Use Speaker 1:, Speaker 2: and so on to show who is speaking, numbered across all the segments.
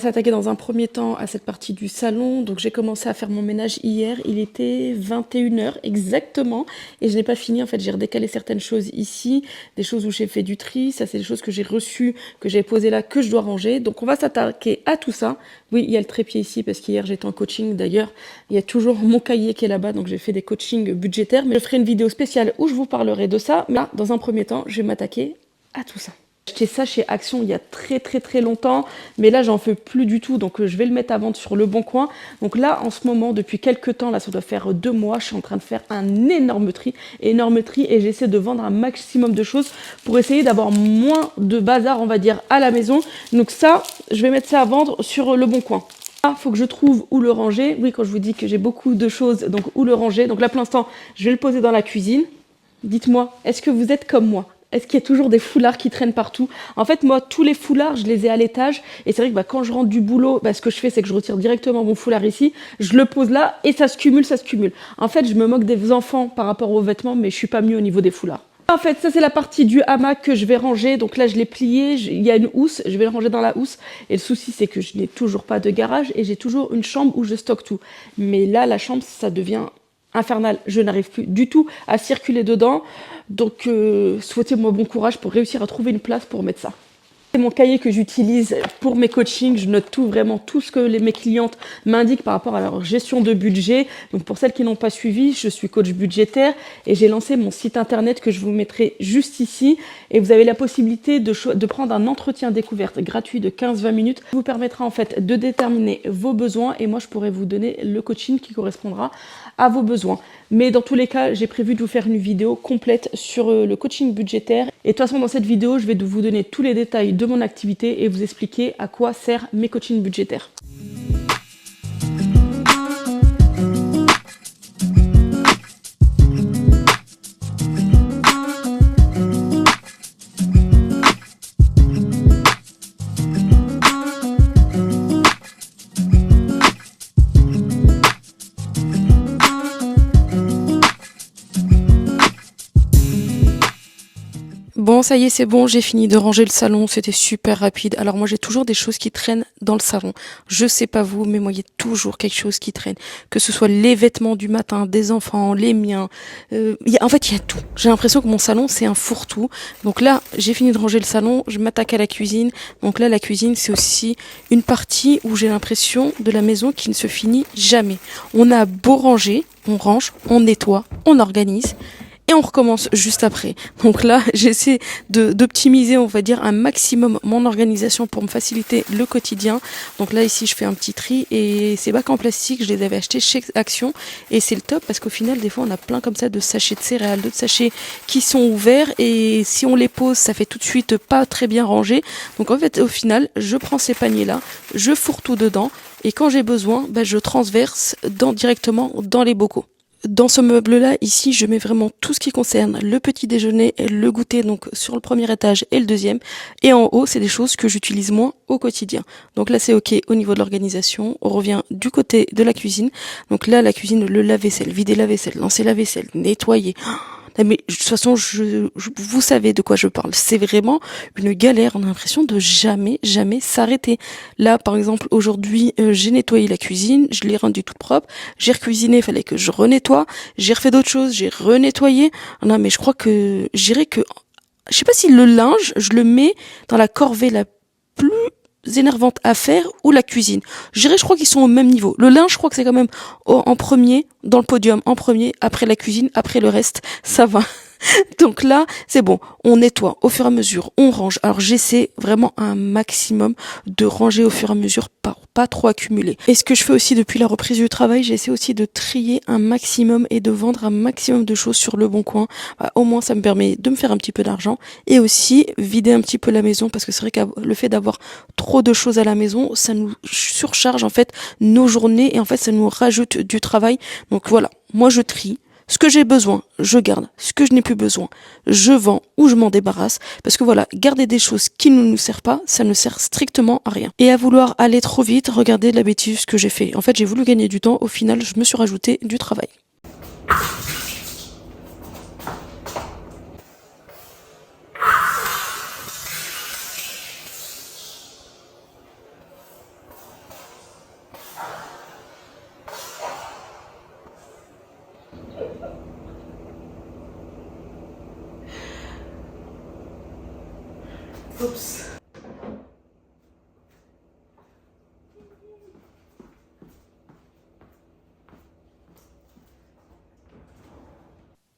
Speaker 1: s'attaquer dans un premier temps à cette partie du salon. Donc j'ai commencé à faire mon ménage hier, il était 21h exactement et je n'ai pas fini. En fait, j'ai redécalé certaines choses ici, des choses où j'ai fait du tri. Ça, c'est des choses que j'ai reçues, que j'ai posées là, que je dois ranger. Donc on va s'attaquer à tout ça. Oui, il y a le trépied ici parce qu'hier j'étais en coaching. D'ailleurs, il y a toujours mon cahier qui est là-bas, donc j'ai fait des coachings budgétaires. Mais je ferai une vidéo spéciale où je vous parlerai de ça. Mais là, dans un premier temps, je vais m'attaquer à tout ça. J'ai acheté ça chez Action il y a très longtemps, mais là j'en fais plus du tout, donc je vais le mettre à vendre sur Le Bon Coin. Donc là en ce moment, depuis quelques temps, là ça doit faire 2 mois, je suis en train de faire un énorme tri, et j'essaie de vendre un maximum de choses pour essayer d'avoir moins de bazar, on va dire, à la maison. Donc ça, je vais mettre ça à vendre sur Le Bon Coin. Ah, faut que je trouve où le ranger. Oui, quand je vous dis que j'ai beaucoup de choses, donc où le ranger. Donc là pour l'instant, je vais le poser dans la cuisine. Dites-moi, est-ce que vous êtes comme moi? Est-ce qu'il y a toujours des foulards qui traînent partout? En fait, moi, tous les foulards, je les ai à l'étage. Et c'est vrai que quand je rentre du boulot, ce que je fais, c'est que je retire directement mon foulard ici, je le pose là et ça se cumule, ça se cumule. En fait, je me moque des enfants par rapport aux vêtements, mais je suis pas mieux au niveau des foulards. En fait, ça, c'est la partie du hamac que je vais ranger. Donc là, je l'ai plié. Il y a une housse. Je vais le ranger dans la housse. Et le souci, c'est que je n'ai toujours pas de garage et j'ai toujours une chambre où je stocke tout. Mais là, la chambre, ça devient infernal. Je n'arrive plus du tout à circuler dedans. Donc, souhaitez-moi bon courage pour réussir à trouver une place pour mettre ça. C'est mon cahier que j'utilise pour mes coachings. Je note tout, vraiment tout ce que mes clientes m'indiquent par rapport à leur gestion de budget. Donc pour celles qui n'ont pas suivi, je suis coach budgétaire et j'ai lancé mon site internet que je vous mettrai juste ici. Et vous avez la possibilité de prendre un entretien découverte gratuit de 15-20 minutes qui vous permettra en fait de déterminer vos besoins et moi je pourrai vous donner le coaching qui correspondra à vos besoins. Mais dans tous les cas, j'ai prévu de vous faire une vidéo complète sur le coaching budgétaire. Et de toute façon, dans cette vidéo, je vais vous donner tous les détails de mon activité et vous expliquer à quoi servent mes coachings budgétaires. Bon, ça y est, c'est bon, j'ai fini de ranger le salon, c'était super rapide. Alors moi, j'ai toujours des choses qui traînent dans le salon. Je sais pas vous, mais moi, il y a toujours quelque chose qui traîne. Que ce soit les vêtements du matin, des enfants, les miens. En fait, il y a tout. J'ai l'impression que mon salon, c'est un fourre-tout. Donc là, j'ai fini de ranger le salon, je m'attaque à la cuisine. Donc là, la cuisine, c'est aussi une partie où j'ai l'impression de la maison qui ne se finit jamais. On a beau ranger, on range, on nettoie, on organise. Et on recommence juste après. Donc là, j'essaie d'optimiser, on va dire, un maximum mon organisation pour me faciliter le quotidien. Donc là, ici, je fais un petit tri et ces bacs en plastique, je les avais achetés chez Action et c'est le top parce qu'au final, des fois, on a plein comme ça de sachets de céréales, d'autres sachets qui sont ouverts et si on les pose, ça fait tout de suite pas très bien rangé. Donc en fait, au final, je prends ces paniers-là, je fourre tout dedans et quand j'ai besoin, je transverse directement dans les bocaux. Dans ce meuble-là, ici, je mets vraiment tout ce qui concerne le petit déjeuner, le goûter, donc sur le premier étage et le deuxième. Et en haut, c'est des choses que j'utilise moins au quotidien. Donc là, c'est OK au niveau de l'organisation. On revient du côté de la cuisine. Donc là, la cuisine, le lave-vaisselle, vider la vaisselle, lancer la vaisselle, nettoyer. Mais de toute façon, vous savez de quoi je parle. C'est vraiment une galère. On a l'impression de jamais s'arrêter. Là, par exemple, aujourd'hui, j'ai nettoyé la cuisine, je l'ai rendue toute propre. J'ai recuisiné, il fallait que je renettoie. J'ai refait d'autres choses, j'ai renettoyé. Non, mais je crois que je sais pas si le linge, je le mets dans la corvée la plus énervante à faire ou la cuisine. Je crois qu'ils sont au même niveau. Le linge, je crois que c'est quand même en premier, dans le podium, en premier, après la cuisine, après le reste, ça va. Donc là, c'est bon, on nettoie au fur et à mesure, on range. Alors j'essaie vraiment un maximum de ranger au fur et à mesure pour pas trop accumuler. Et ce que je fais aussi depuis la reprise du travail, j'essaie aussi de trier un maximum et de vendre un maximum de choses sur Le Bon Coin. Au moins ça me permet de me faire un petit peu d'argent et aussi vider un petit peu la maison parce que c'est vrai que le fait d'avoir trop de choses à la maison, ça nous surcharge en fait nos journées et en fait ça nous rajoute du travail. Donc voilà, moi je trie. Ce que j'ai besoin, je garde. Ce que je n'ai plus besoin, je vends ou je m'en débarrasse. Parce que voilà, garder des choses qui ne nous servent pas, ça ne sert strictement à rien. Et à vouloir aller trop vite, regardez la bêtise que j'ai fait. En fait, j'ai voulu gagner du temps. Au final, je me suis rajouté du travail. Oups.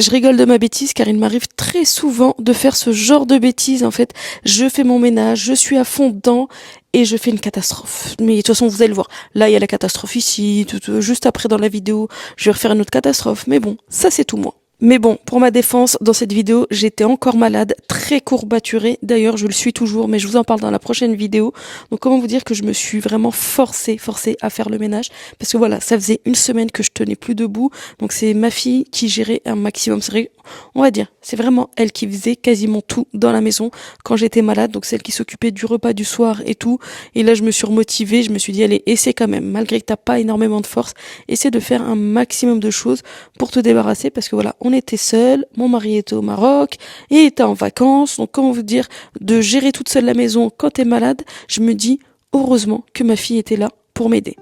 Speaker 1: Je rigole de ma bêtise car il m'arrive très souvent de faire ce genre de bêtises. En fait, je fais mon ménage, je suis à fond dedans et je fais une catastrophe. Mais de toute façon, vous allez le voir. Là, il y a la catastrophe ici. Juste après dans la vidéo, je vais refaire une autre catastrophe. Mais bon, ça c'est tout moi. Mais bon, pour ma défense, dans cette vidéo, j'étais encore malade, très courbaturée. D'ailleurs, je le suis toujours, mais je vous en parle dans la prochaine vidéo. Donc, comment vous dire que je me suis vraiment forcée à faire le ménage. Parce que voilà, ça faisait une semaine que je tenais plus debout. Donc, c'est ma fille qui gérait un maximum. C'est vrai, on va dire, c'est vraiment elle qui faisait quasiment tout dans la maison quand j'étais malade. Donc, celle qui s'occupait du repas du soir et tout. Et là, je me suis remotivée. Je me suis dit, allez, essaie quand même. Malgré que t'as pas énormément de force, essaie de faire un maximum de choses pour te débarrasser. Parce que voilà, on était seuls, mon mari était au Maroc et était en vacances. Donc comment vous dire, de gérer toute seule la maison quand t'es malade, je me dis heureusement que ma fille était là pour m'aider.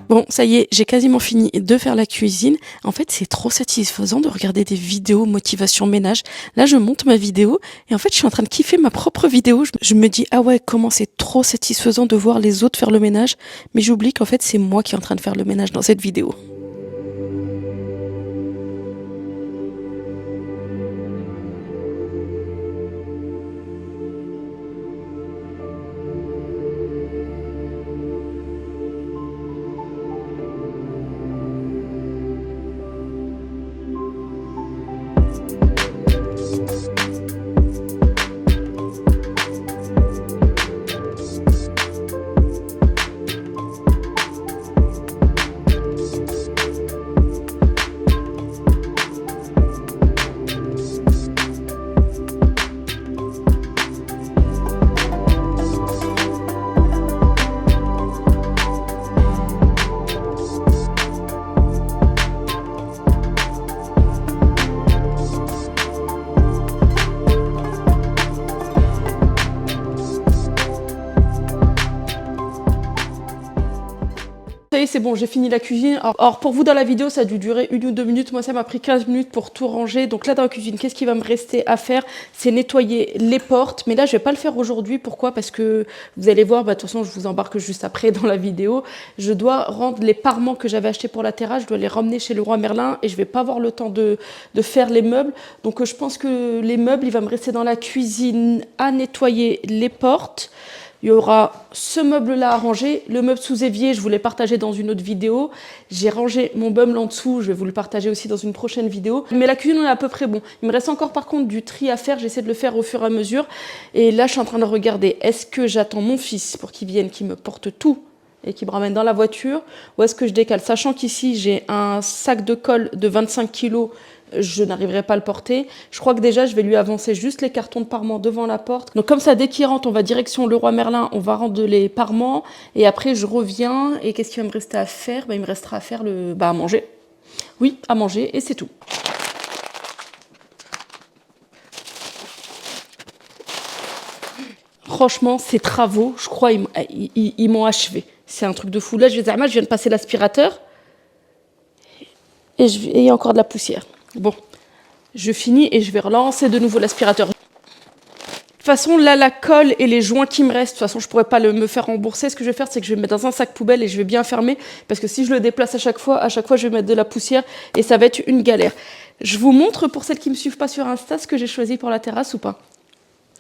Speaker 1: Bon, ça y est, j'ai quasiment fini de faire la cuisine. En fait, c'est trop satisfaisant de regarder des vidéos motivation ménage. Là, je monte ma vidéo et en fait, je suis en train de kiffer ma propre vidéo. Je me dis, ah ouais, comment c'est trop satisfaisant de voir les autres faire le ménage. Mais j'oublie qu'en fait, c'est moi qui est en train de faire le ménage dans cette vidéo. Ça y est, c'est bon, j'ai fini la cuisine. Alors, pour vous, dans la vidéo, ça a dû durer 1 ou 2 minutes. Moi, ça m'a pris 15 minutes pour tout ranger. Donc là, dans la cuisine, qu'est-ce qui va me rester à faire? C'est nettoyer les portes. Mais là, je vais pas le faire aujourd'hui. Pourquoi? Parce que vous allez voir, de toute façon, je vous embarque juste après dans la vidéo. Je dois rendre les parements que j'avais achetés pour la terrasse. Je dois les ramener chez Leroy Merlin et je vais pas avoir le temps de faire les meubles. Donc, je pense que les meubles, il va me rester dans la cuisine à nettoyer les portes. Il y aura ce meuble-là à ranger. Le meuble sous évier, je vous l'ai partagé dans une autre vidéo. J'ai rangé mon meuble en dessous. Je vais vous le partager aussi dans une prochaine vidéo. Mais la cuisine, on est à peu près bon. Il me reste encore par contre du tri à faire. J'essaie de le faire au fur et à mesure. Et là, je suis en train de regarder. Est-ce que j'attends mon fils pour qu'il vienne, qu'il me porte tout et qu'il me ramène dans la voiture? Ou est-ce que je décale? Sachant qu'ici, j'ai un sac de colle de 25 kg. Je n'arriverai pas à le porter. Je crois que déjà, je vais lui avancer juste les cartons de parements devant la porte. Donc comme ça, dès qu'il rentre, on va direction Leroy Merlin, on va rendre les parements. Et après, je reviens. Et qu'est-ce qu'il va me rester à faire? Il me restera à faire à manger. Oui, à manger. Et c'est tout. Franchement, ces travaux, je crois, ils m'ont achevé. C'est un truc de fou. Là, je viens de passer l'aspirateur. Et il y a encore de la poussière. Bon, je finis et je vais relancer de nouveau l'aspirateur. toute façon, là, la colle et les joints qui me restent, de toute façon, je pourrais pas me faire rembourser. Ce que je vais faire, c'est que je vais le mettre dans un sac poubelle et je vais bien fermer. Parce que si je le déplace à chaque fois, je vais mettre de la poussière et ça va être une galère. Je vous montre, pour celles qui me suivent pas sur Insta, ce que j'ai choisi pour la terrasse ou pas.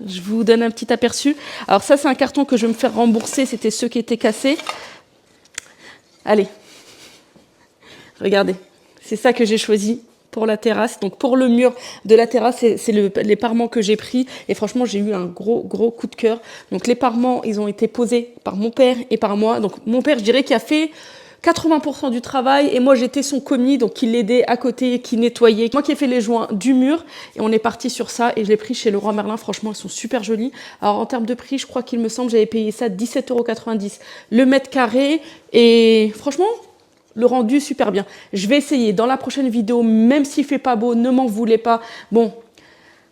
Speaker 1: Je vous donne un petit aperçu. Alors ça, c'est un carton que je vais me faire rembourser. C'était ceux qui étaient cassés. Allez. Regardez. C'est ça que j'ai choisi pour la terrasse. Donc pour le mur de la terrasse, c'est les parements que j'ai pris. Et franchement, j'ai eu un gros coup de cœur. Donc les parements, ils ont été posés par mon père et par moi. Donc mon père, je dirais, qui a fait 80% du travail. Et moi, j'étais son commis, donc qui l'aidait à côté, qui nettoyait. Moi qui ai fait les joints du mur. Et on est parti sur ça. Et je l'ai pris chez Leroy Merlin. Franchement, ils sont super jolis. Alors en termes de prix, je crois qu'il me semble, j'avais payé ça 17,90 € le mètre carré. Et franchement, le rendu super bien. Je vais essayer dans la prochaine vidéo, même s'il fait pas beau, ne m'en voulez pas. Bon,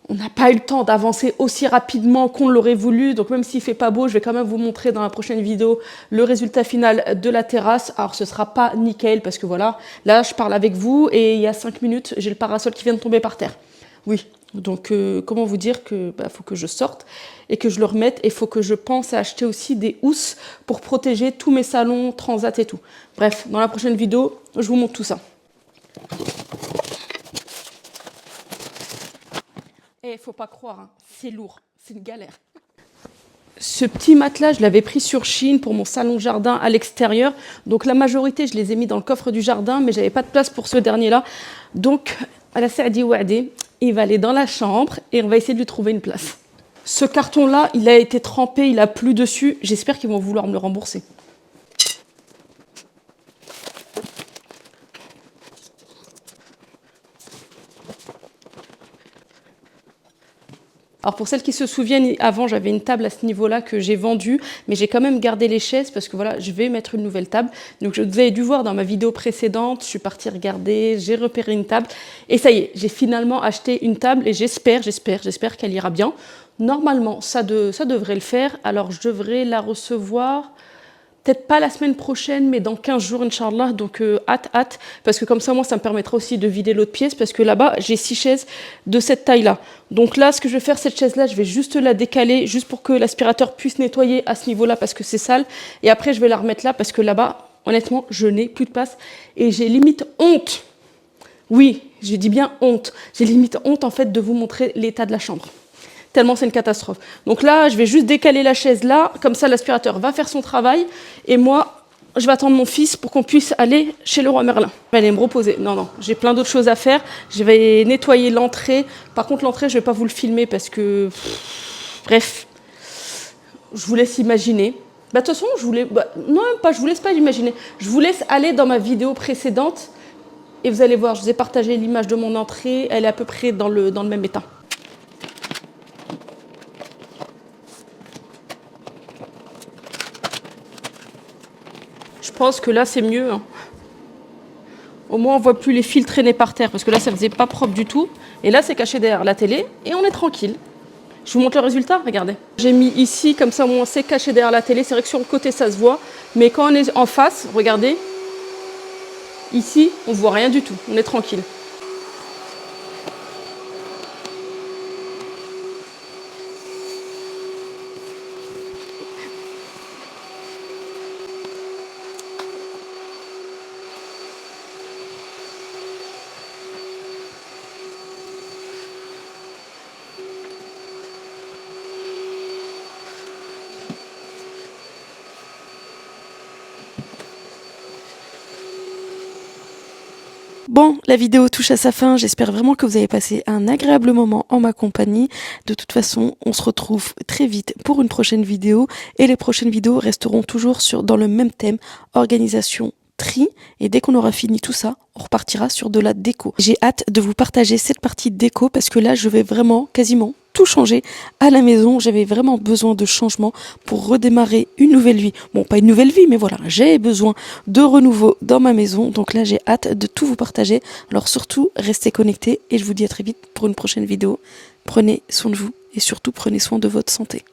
Speaker 1: on n'a pas eu le temps d'avancer aussi rapidement qu'on l'aurait voulu. Donc même s'il fait pas beau, je vais quand même vous montrer dans la prochaine vidéo le résultat final de la terrasse. Alors ce sera pas nickel parce que voilà, là je parle avec vous et il y a 5 minutes, j'ai le parasol qui vient de tomber par terre. Oui, donc comment vous dire que faut que je sorte et que je le remette. Et il faut que je pense à acheter aussi des housses pour protéger tous mes salons, transat et tout. Bref, dans la prochaine vidéo, je vous montre tout ça. Et faut pas croire, hein, c'est lourd, c'est une galère. Ce petit matelas, je l'avais pris sur Chine pour mon salon jardin à l'extérieur. Donc la majorité, je les ai mis dans le coffre du jardin, mais j'avais pas de place pour ce dernier-là. Donc, à la Saadi Ouadé, il va aller dans la chambre et on va essayer de lui trouver une place. Ce carton-là, il a été trempé, il a plu dessus. J'espère qu'ils vont vouloir me le rembourser. Alors pour celles qui se souviennent, avant j'avais une table à ce niveau-là que j'ai vendue, mais j'ai quand même gardé les chaises parce que voilà, je vais mettre une nouvelle table. Donc vous avez dû voir dans ma vidéo précédente, je suis partie regarder, j'ai repéré une table et ça y est, j'ai finalement acheté une table et j'espère qu'elle ira bien. Normalement, ça devrait le faire. Alors je devrais la recevoir peut-être pas la semaine prochaine, mais dans 15 jours, Inch'Allah. Donc, hâte. Parce que comme ça, moi, ça me permettra aussi de vider l'autre pièce. Parce que là-bas, j'ai 6 chaises de cette taille-là. Donc là, ce que je vais faire, cette chaise-là, je vais juste la décaler, juste pour que l'aspirateur puisse nettoyer à ce niveau-là, parce que c'est sale. Et après, je vais la remettre là, parce que là-bas, honnêtement, je n'ai plus de place. Et j'ai limite honte. Oui, je dis bien honte. J'ai limite honte, en fait, de vous montrer l'état de la chambre. Tellement c'est une catastrophe. Donc là, je vais juste décaler la chaise là, comme ça l'aspirateur va faire son travail, et moi, je vais attendre mon fils pour qu'on puisse aller chez Leroy Merlin. Je vais aller me reposer. Non, j'ai plein d'autres choses à faire. Je vais nettoyer l'entrée. Par contre, l'entrée, je ne vais pas vous le filmer parce que... Bref, je vous laisse imaginer. De toute façon, je vous laisse pas imaginer. Je vous laisse aller dans ma vidéo précédente, et vous allez voir, je vous ai partagé l'image de mon entrée, elle est à peu près dans le même état. Je pense que là, c'est mieux. Hein. Au moins, on voit plus les fils traîner par terre. Parce que là, ça faisait pas propre du tout. Et là, c'est caché derrière la télé. Et on est tranquille. Je vous montre le résultat, regardez. J'ai mis ici, comme ça, au moins, c'est caché derrière la télé. C'est vrai que sur le côté, ça se voit. Mais quand on est en face, regardez. Ici, on voit rien du tout. On est tranquille. Bon, la vidéo touche à sa fin. J'espère vraiment que vous avez passé un agréable moment en ma compagnie. De toute façon, on se retrouve très vite pour une prochaine vidéo. Et les prochaines vidéos resteront toujours dans le même thème, organisation, tri. Et dès qu'on aura fini tout ça, on repartira sur de la déco. J'ai hâte de vous partager cette partie de déco parce que là, je vais vraiment quasiment tout changer à la maison. J'avais vraiment besoin de changement pour redémarrer une nouvelle vie. Bon, pas une nouvelle vie, mais voilà, j'ai besoin de renouveau dans ma maison. Donc là, j'ai hâte de tout vous partager. Alors surtout, restez connectés et je vous dis à très vite pour une prochaine vidéo. Prenez soin de vous et surtout prenez soin de votre santé.